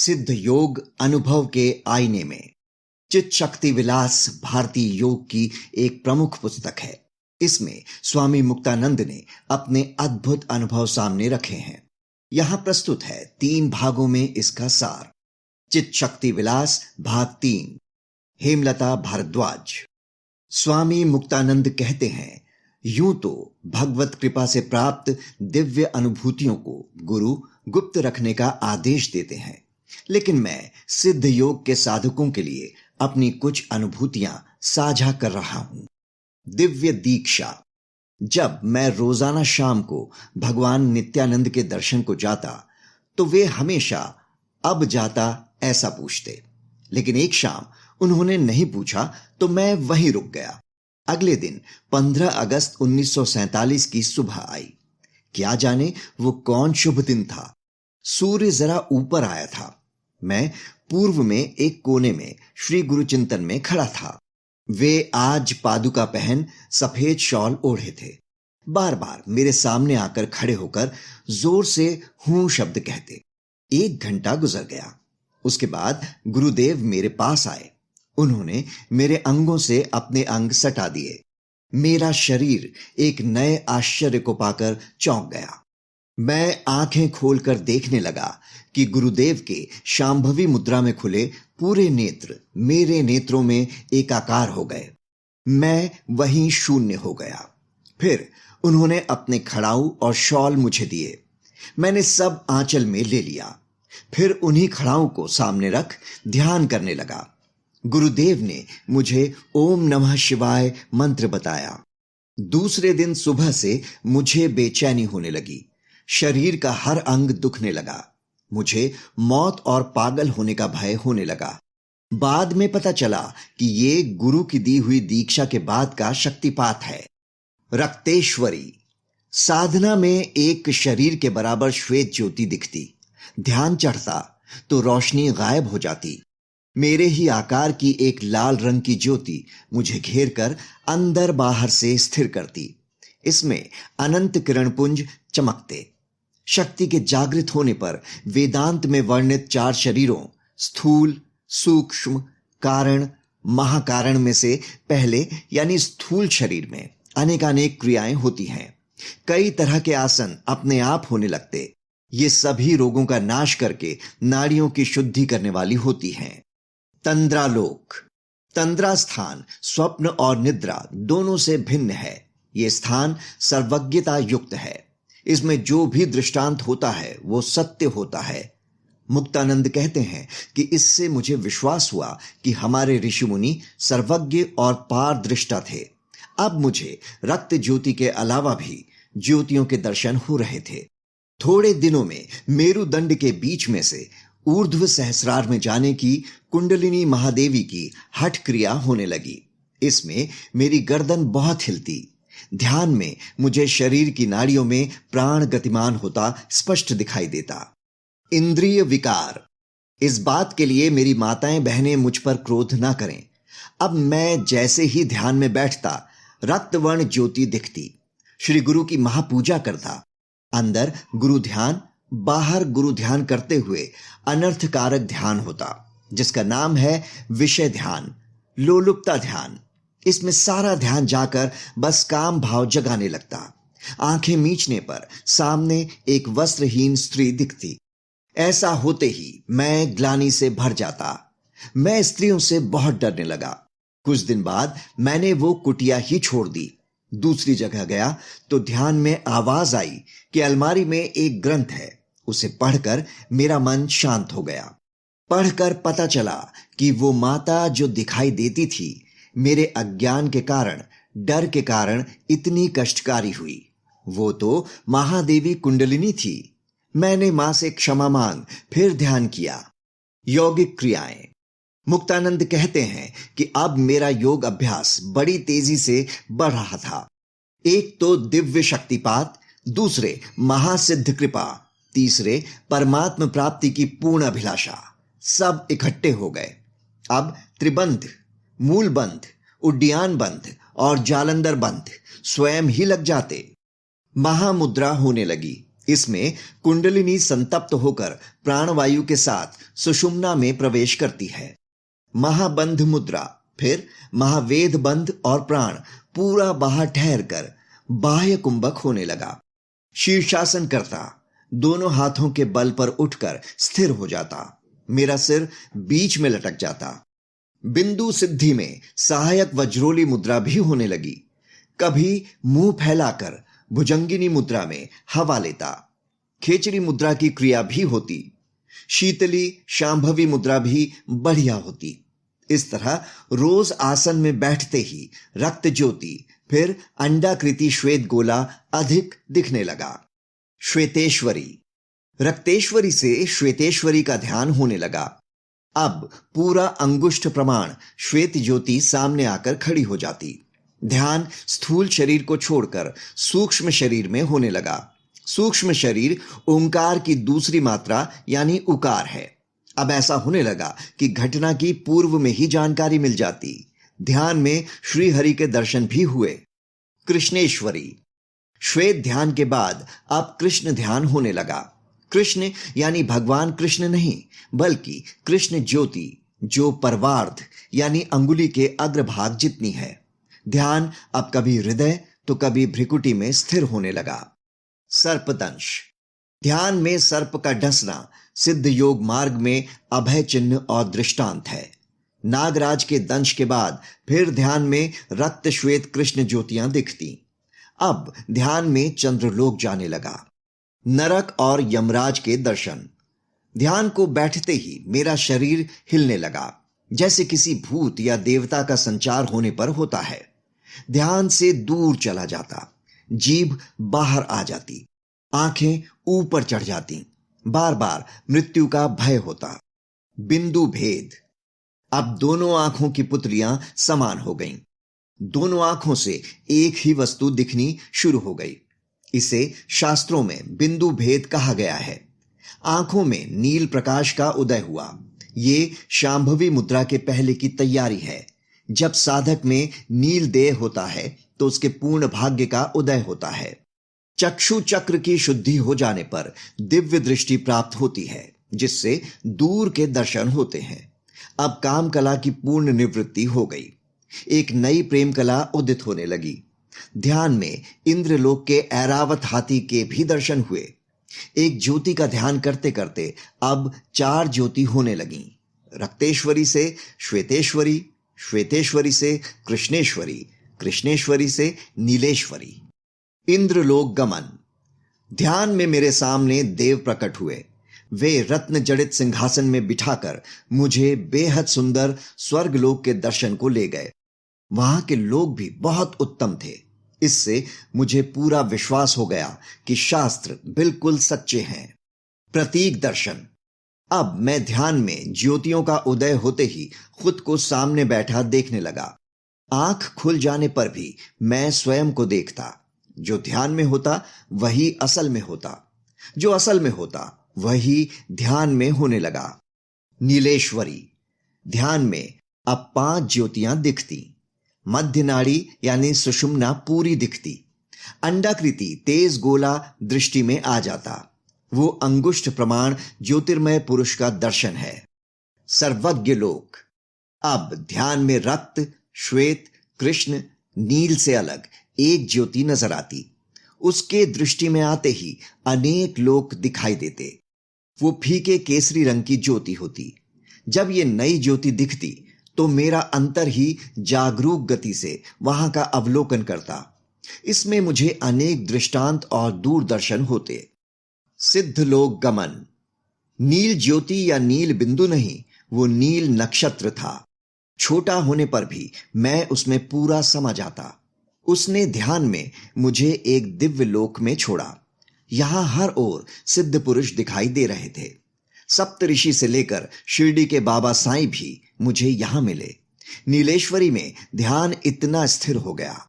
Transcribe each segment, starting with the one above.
सिद्ध योग अनुभव के आईने में चित शक्ति विलास भारतीय योग की एक प्रमुख पुस्तक है। इसमें स्वामी मुक्तानंद ने अपने अद्भुत अनुभव सामने रखे हैं। यहां प्रस्तुत है 3 भागों में इसका सार। चित शक्ति विलास भाग 3। हेमलता भारद्वाज। स्वामी मुक्तानंद कहते हैं, यूं तो भगवत कृपा से प्राप्त दिव्य अनुभूतियों को गुरु गुप्त रखने का आदेश देते हैं, लेकिन मैं सिद्ध योग के साधकों के लिए अपनी कुछ अनुभूतियां साझा कर रहा हूं। दिव्य दीक्षा। जब मैं रोजाना शाम को भगवान नित्यानंद के दर्शन को जाता तो वे हमेशा अब जाता ऐसा पूछते, लेकिन एक शाम उन्होंने नहीं पूछा तो मैं वहीं रुक गया। अगले दिन 15 अगस्त 1947 की सुबह आई। क्या जाने वो कौन शुभ दिन था। सूर्य जरा ऊपर आया था। मैं पूर्व में एक कोने में श्री गुरु चिंतन में खड़ा था। वे आज पादुका पहन सफेद शॉल ओढ़े थे। बार बार मेरे सामने आकर खड़े होकर जोर से हूं शब्द कहते। 1 घंटा गुजर गया। उसके बाद गुरुदेव मेरे पास आए। उन्होंने मेरे अंगों से अपने अंग सटा दिए। मेरा शरीर एक नए आश्चर्य को पाकर चौंक गया। मैं आंखें खोलकर देखने लगा कि गुरुदेव के शांभवी मुद्रा में खुले पूरे नेत्र मेरे नेत्रों में एकाकार हो गए। मैं वहीं शून्य हो गया। फिर उन्होंने अपने खड़ाऊ और शॉल मुझे दिए। मैंने सब आंचल में ले लिया। फिर उन्हीं खड़ाऊ को सामने रख ध्यान करने लगा। गुरुदेव ने मुझे ओम नमः शिवाय मंत्र बताया। दूसरे दिन सुबह से मुझे बेचैनी होने लगी। शरीर का हर अंग दुखने लगा। मुझे मौत और पागल होने का भय होने लगा। बाद में पता चला कि ये गुरु की दी हुई दीक्षा के बाद का शक्तिपात है। रक्तेश्वरी। साधना में एक शरीर के बराबर श्वेत ज्योति दिखती। ध्यान चढ़ता तो रोशनी गायब हो जाती। मेरे ही आकार की एक लाल रंग की ज्योति मुझे घेर कर अंदर बाहर से स्थिर करती। इसमें अनंत किरणपुंज चमकते। शक्ति के जागृत होने पर वेदांत में वर्णित 4 शरीरों स्थूल, सूक्ष्म, कारण, महाकारण में से पहले यानी स्थूल शरीर में अनेकानेक क्रियाएं होती हैं। कई तरह के आसन अपने आप होने लगते। ये सभी रोगों का नाश करके नाड़ियों की शुद्धि करने वाली होती हैं। तंद्रालोक। तंद्रा स्थान स्वप्न और निद्रा दोनों से भिन्न है। ये स्थान सर्वज्ञता युक्त है। इसमें जो भी दृष्टांत होता है वो सत्य होता है। मुक्तानंद कहते हैं कि इससे मुझे विश्वास हुआ कि हमारे ऋषि मुनि सर्वज्ञ और पारदृष्टा थे। अब मुझे रक्त ज्योति के अलावा भी ज्योतियों के दर्शन हो रहे थे। थोड़े दिनों में मेरुदंड के बीच में से ऊर्ध्व सहस्रार में जाने की कुंडलिनी महादेवी की हठ क्रिया होने लगी। इसमें मेरी गर्दन बहुत हिलती। ध्यान में मुझे शरीर की नाड़ियों में प्राण गतिमान होता स्पष्ट दिखाई देता। इंद्रिय विकार। इस बात के लिए मेरी माताएं बहनें मुझ पर क्रोध ना करें। अब मैं जैसे ही ध्यान में बैठता रक्तवर्ण ज्योति दिखती। श्री गुरु की महापूजा करता। अंदर गुरु ध्यान, बाहर गुरु ध्यान करते हुए अनर्थकारक ध्यान होता, जिसका नाम है विषय ध्यान, लोलुपता ध्यान। इसमें सारा ध्यान जाकर बस काम भाव जगाने लगता। आंखें मीचने पर सामने एक वस्त्रहीन स्त्री दिखती। ऐसा होते ही मैं ग्लानि से भर जाता। मैं स्त्रियों से बहुत डरने लगा। कुछ दिन बाद मैंने वो कुटिया ही छोड़ दी। दूसरी जगह गया तो ध्यान में आवाज आई कि अलमारी में एक ग्रंथ है। उसे पढ़कर मेरा मन शांत हो गया। पढ़कर पता चला कि वो माता जो दिखाई देती थी मेरे अज्ञान के कारण, डर के कारण इतनी कष्टकारी हुई, वो तो महादेवी कुंडलिनी थी। मैंने मां से क्षमा मांग फिर ध्यान किया। यौगिक क्रियाएं। मुक्तानंद कहते हैं कि अब मेरा योग अभ्यास बड़ी तेजी से बढ़ रहा था। एक तो दिव्य शक्तिपात, दूसरे महासिद्ध कृपा, तीसरे परमात्म प्राप्ति की पूर्ण अभिलाषा, सब इकट्ठे हो गए। अब त्रिबंध, मूल बंध, उड्डयन बंध और जालंधर बंध स्वयं ही लग जाते। महामुद्रा होने लगी। इसमें कुंडलिनी संतप्त होकर प्राणवायु के साथ सुषुम्ना में प्रवेश करती है। महाबंध मुद्रा, फिर महावेद बंध और प्राण पूरा बाहर ठहर कर बाह्य कुंभक होने लगा। शीर्षासन करता, दोनों हाथों के बल पर उठकर स्थिर हो जाता। मेरा सिर बीच में लटक जाता। बिंदु सिद्धि में सहायक वज्रोली मुद्रा भी होने लगी। कभी मुंह फैलाकर भुजंगिनी मुद्रा में हवा लेता। खेचरी मुद्रा की क्रिया भी होती। शीतली शांभवी मुद्रा भी बढ़िया होती। इस तरह रोज आसन में बैठते ही रक्त ज्योति, फिर अंडाकृति श्वेत गोला अधिक दिखने लगा। श्वेतेश्वरी, रक्तेश्वरी से श्वेतेश्वरी का ध्यान होने लगा। अब पूरा अंगुष्ठ प्रमाण श्वेत ज्योति सामने आकर खड़ी हो जाती। ध्यान स्थूल शरीर को छोड़कर सूक्ष्म शरीर में होने लगा। सूक्ष्म शरीर ओंकार की दूसरी मात्रा यानी उकार है। अब ऐसा होने लगा कि घटना की पूर्व में ही जानकारी मिल जाती। ध्यान में श्री हरि के दर्शन भी हुए। कृष्णेश्वरी, श्वेत ध्यान के बाद अब कृष्ण ध्यान होने लगा। कृष्ण यानी भगवान कृष्ण नहीं, बल्कि कृष्ण ज्योति, जो परवार्ध यानी अंगुली के अग्रभाग जितनी है। ध्यान अब कभी हृदय तो कभी भ्रिकुटी में स्थिर होने लगा। सर्पदंश, ध्यान में सर्प का डसना सिद्ध योग मार्ग में अभय चिन्ह और दृष्टांत है। नागराज के दंश के बाद फिर ध्यान में रक्त श्वेत कृष्ण ज्योतियां दिखती। अब ध्यान में चंद्रलोक जाने लगा। नरक और यमराज के दर्शन। ध्यान को बैठते ही मेरा शरीर हिलने लगा, जैसे किसी भूत या देवता का संचार होने पर होता है। ध्यान से दूर चला जाता। जीभ बाहर आ जाती। आंखें ऊपर चढ़ जाती। बार बार मृत्यु का भय होता। बिंदु भेद, अब दोनों आंखों की पुतलियां समान हो गईं। दोनों आंखों से एक ही वस्तु दिखनी शुरू हो गई। इसे शास्त्रों में बिंदु भेद कहा गया है। आंखों में नील प्रकाश का उदय हुआ। ये शांभवी मुद्रा के पहले की तैयारी है। जब साधक में नील देह होता है तो उसके पूर्ण भाग्य का उदय होता है। चक्षु चक्र की शुद्धि हो जाने पर दिव्य दृष्टि प्राप्त होती है, जिससे दूर के दर्शन होते हैं। अब काम कला की पूर्ण निवृत्ति हो गई। एक नई प्रेम कला उदित होने लगी। ध्यान में इंद्रलोक के ऐरावत हाथी के भी दर्शन हुए। एक ज्योति का ध्यान करते करते अब 4 ज्योति होने लगीं। रक्तेश्वरी से श्वेतेश्वरी, श्वेतेश्वरी से कृष्णेश्वरी, कृष्णेश्वरी से नीलेश्वरी। इंद्रलोक गमन, ध्यान में मेरे सामने देव प्रकट हुए। वे रत्न जड़ित सिंहासन में बिठाकर मुझे बेहद सुंदर स्वर्गलोक के दर्शन को ले गए। वहां के लोग भी बहुत उत्तम थे। इससे मुझे पूरा विश्वास हो गया कि शास्त्र बिल्कुल सच्चे हैं। प्रतीक दर्शन, अब मैं ध्यान में ज्योतियों का उदय होते ही खुद को सामने बैठा देखने लगा। आंख खुल जाने पर भी मैं स्वयं को देखता। जो ध्यान में होता वही असल में होता, जो असल में होता वही ध्यान में होने लगा। नीलेश्वरी, ध्यान में अब 5 ज्योतियां दिखती। मध्य नाड़ी यानी सुषुम्ना पूरी दिखती। अंडाकृति तेज गोला दृष्टि में आ जाता। वो अंगुष्ठ प्रमाण ज्योतिर्मय पुरुष का दर्शन है। सर्वज्ञ लोक, अब ध्यान में रक्त श्वेत कृष्ण नील से अलग एक ज्योति नजर आती। उसके दृष्टि में आते ही अनेक लोक दिखाई देते। वो फीके केसरी रंग की ज्योति होती। जब ये नई ज्योति दिखती तो मेरा अंतर ही जागरूक गति से वहां का अवलोकन करता। इसमें मुझे अनेक दृष्टांत और दूरदर्शन होते। सिद्ध लोक गमन, नील ज्योति या नील बिंदु नहीं, वो नील नक्षत्र था। छोटा होने पर भी मैं उसमें पूरा समा जाता। उसने ध्यान में मुझे एक दिव्य लोक में छोड़ा। यहां हर ओर सिद्ध पुरुष दिखाई दे रहे थे। सप्तऋषि से लेकर शिरडी के बाबा साईं भी मुझे यहां मिले। नीलेश्वरी में ध्यान इतना स्थिर हो गया।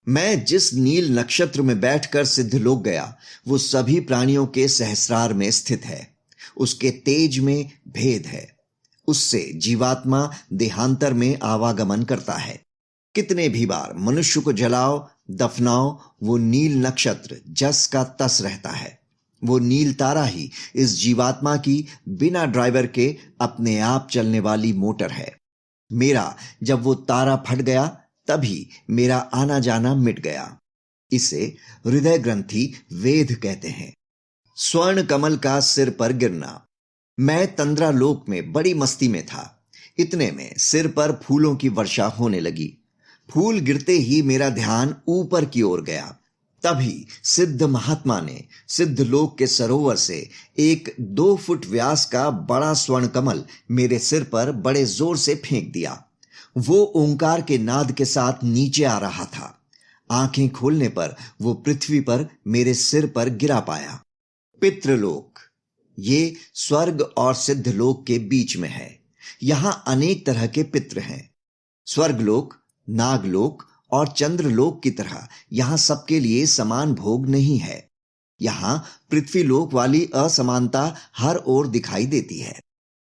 मैं जिस नील नक्षत्र में बैठकर सिद्ध लोक गया, वो सभी प्राणियों के सहस्रार में स्थित है। उसके तेज में भेद है। उससे जीवात्मा देहांतर में आवागमन करता है। कितने भी बार मनुष्य को जलाओ दफनाओ, वो नील नक्षत्र जस का तस रहता है। वो नील तारा ही इस जीवात्मा की बिना ड्राइवर के अपने आप चलने वाली मोटर है। मेरा जब वो तारा फट गया तभी मेरा आना जाना मिट गया। इसे हृदय ग्रंथि वेद कहते हैं। स्वर्ण कमल का सिर पर गिरना। मैं तंद्रा लोक में बड़ी मस्ती में था। इतने में सिर पर फूलों की वर्षा होने लगी। फूल गिरते ही मेरा ध्यान ऊपर की ओर गया। तभी सिद्ध महात्मा ने सिद्ध लोक के सरोवर से एक 2 फुट व्यास का बड़ा स्वर्ण कमल मेरे सिर पर बड़े जोर से फेंक दिया। वो ओंकार के नाद के साथ नीचे आ रहा था। आंखें खोलने पर वो पृथ्वी पर मेरे सिर पर गिरा पाया। पितृलोक ये स्वर्ग और सिद्ध लोक के बीच में है। यहां अनेक तरह के पितृ हैं। स्वर्गलोक, नागलोक और चंद्रलोक की तरह यहां सबके लिए समान भोग नहीं है। यहां पृथ्वीलोक वाली असमानता हर ओर दिखाई देती है।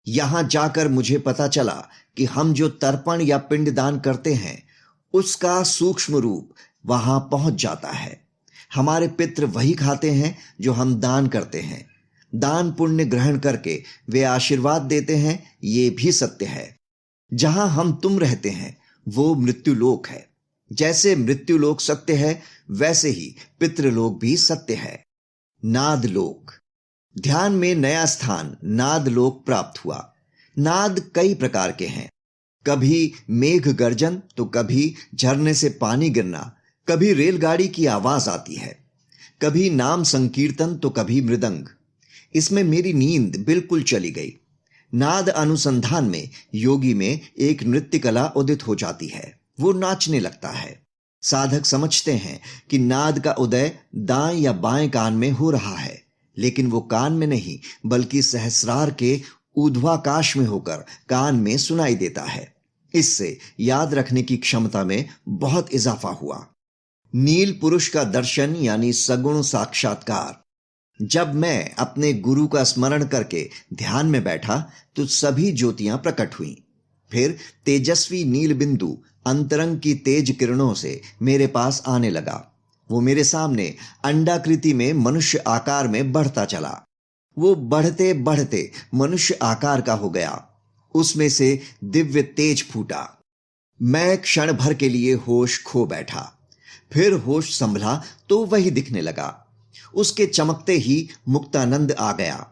यहां जाकर मुझे पता चला कि हम जो तर्पण या पिंडदान करते हैं उसका सूक्ष्म रूप वहां पहुंच जाता है। हमारे पितृ वही खाते हैं जो हम दान करते हैं। दान पुण्य ग्रहण करके वे आशीर्वाद देते हैं, ये भी सत्य है। जहां हम तुम रहते हैं वो मृत्युलोक है। जैसे मृत्युलोक सत्य है वैसे ही पितृलोक भी सत्य है। नादलोक। ध्यान में नया स्थान नादलोक प्राप्त हुआ। नाद कई प्रकार के हैं। कभी मेघ गर्जन तो कभी झरने से पानी गिरना, कभी रेलगाड़ी की आवाज आती है, कभी नाम संकीर्तन तो कभी मृदंग। इसमें मेरी नींद बिल्कुल चली गई। नाद अनुसंधान में योगी में एक नृत्य कला उदित हो जाती है। वो नाचने लगता है। साधक समझते हैं कि नाद का उदय दाएं या बाएं कान में हो रहा है, लेकिन वो कान में नहीं बल्कि सहस्रार के ऊर्ध्वाकाश में होकर कान में सुनाई देता है। इससे याद रखने की क्षमता में बहुत इजाफा हुआ। नील पुरुष का दर्शन यानी सगुण साक्षात्कार। जब मैं अपने गुरु का स्मरण करके ध्यान में बैठा तो सभी ज्योतियां प्रकट हुईं। फिर तेजस्वी नील बिंदु अंतरंग की तेज किरणों से मेरे पास आने लगा। वो मेरे सामने अंडाकृति में मनुष्य आकार में बढ़ता चला। वो बढ़ते बढ़ते मनुष्य आकार का हो गया। उसमें से दिव्य तेज फूटा। मैं क्षण भर के लिए होश खो बैठा। फिर होश संभला तो वही दिखने लगा। उसके चमकते ही मुक्तानंद आ गया।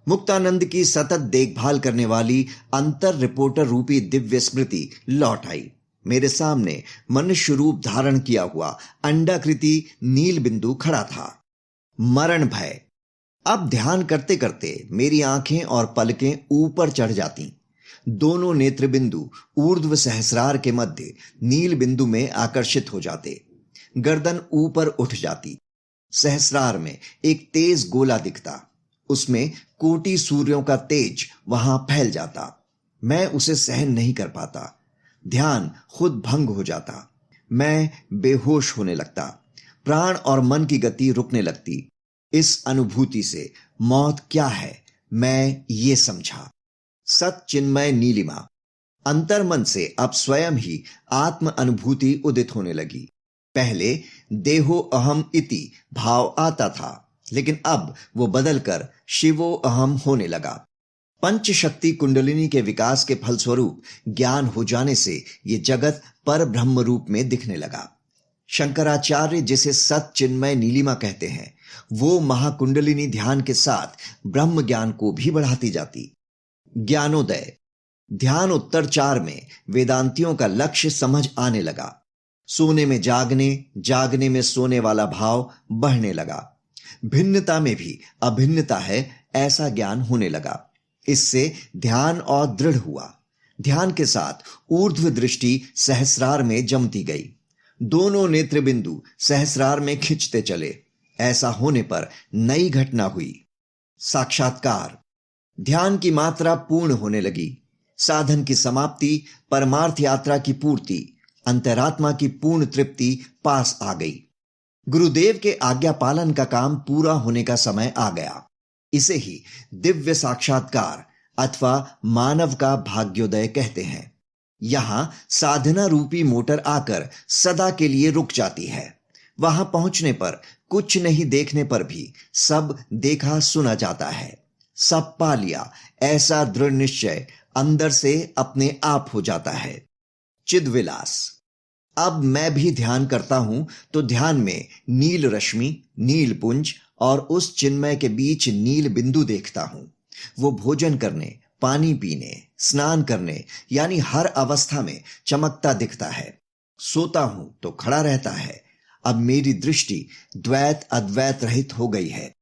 मुक्तानंद की सतत देखभाल करने वाली अंतर रिपोर्टर रूपी दिव्य स्मृति लौट आई। मेरे सामने मनुष्य रूप धारण किया हुआ अंडाकृति नील बिंदु खड़ा था। मरण भय। अब ध्यान करते करते मेरी आंखें और पलकें ऊपर चढ़ जाती। दोनों नेत्र बिंदु ऊर्ध्व सहस्रार के मध्य नील बिंदु में आकर्षित हो जाते। गर्दन ऊपर उठ जाती। सहस्रार में एक तेज गोला दिखता। उसमें कोटि सूर्यों का तेज वहां फैल जाता। मैं उसे सहन नहीं कर पाता। ध्यान खुद भंग हो जाता। मैं बेहोश होने लगता। प्राण और मन की गति रुकने लगती। इस अनुभूति से मौत क्या है मैं ये समझा। सत चिन्मय नीलिमा। अंतर्मन से अब स्वयं ही आत्म अनुभूति उदित होने लगी। पहले देहो अहम इति भाव आता था, लेकिन अब वो बदलकर शिवो अहम होने लगा। पंच शक्ति कुंडलिनी के विकास के फलस्वरूप ज्ञान हो जाने से ये जगत पर ब्रह्म रूप में दिखने लगा। शंकराचार्य जिसे सत चिन्मय नीलिमा कहते हैं, वो महाकुंडलिनी ध्यान के साथ ब्रह्म ज्ञान को भी बढ़ाती जाती। ज्ञानोदय। ध्यान उत्तर 4 में वेदांतियों का लक्ष्य समझ आने लगा। सोने में जागने, जागने में सोने वाला भाव बढ़ने लगा। भिन्नता में भी अभिन्नता है ऐसा ज्ञान होने लगा। इससे ध्यान और दृढ़ हुआ। ध्यान के साथ ऊर्ध्व दृष्टि सहस्रार में जमती गई। दोनों नेत्र बिंदु सहस्रार में खिंचते चले। ऐसा होने पर नई घटना हुई। साक्षात्कार। ध्यान की मात्रा पूर्ण होने लगी। साधन की समाप्ति, परमार्थ यात्रा की पूर्ति, अंतरात्मा की पूर्ण तृप्ति पास आ गई। गुरुदेव के आज्ञा पालन का काम पूरा होने का समय आ गया। इसे ही दिव्य साक्षात्कार अथवा मानव का भाग्योदय कहते हैं। यहां साधना रूपी मोटर आकर सदा के लिए रुक जाती है। वहां पहुंचने पर कुछ नहीं देखने पर भी सब देखा सुना जाता है, सब पा लिया, ऐसा दृढ़ निश्चय अंदर से अपने आप हो जाता है। चिद्विलास। अब मैं भी ध्यान करता हूं तो ध्यान में नील रश्मि, नील पुंज और उस चिन्मय के बीच नील बिंदु देखता हूं। वो भोजन करने, पानी पीने, स्नान करने यानी हर अवस्था में चमकता दिखता है। सोता हूं तो खड़ा रहता है। अब मेरी दृष्टि द्वैत अद्वैत रहित हो गई है।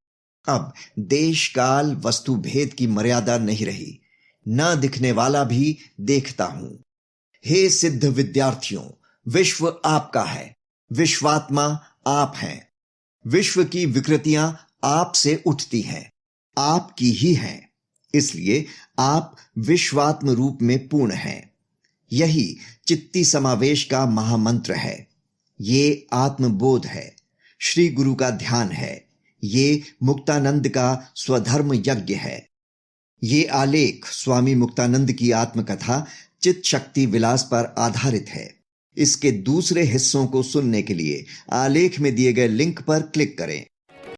अब देश काल वस्तु भेद की मर्यादा नहीं रही। न दिखने वाला भी देखता हूं। हे सिद्ध विद्यार्थियों, विश्व आपका है, विश्वात्मा आप हैं। विश्व की विकृतियां आपसे उठती हैं, आपकी ही हैं। इसलिए आप विश्वात्म रूप में पूर्ण हैं। यही चित्ती समावेश का महामंत्र है। ये आत्मबोध है, श्री गुरु का ध्यान है। ये मुक्तानंद का स्वधर्म यज्ञ है। ये आलेख स्वामी मुक्तानंद की आत्मकथा चित शक्ति विलास पर आधारित है। इसके दूसरे हिस्सों को सुनने के लिए आलेख में दिए गए लिंक पर क्लिक करें।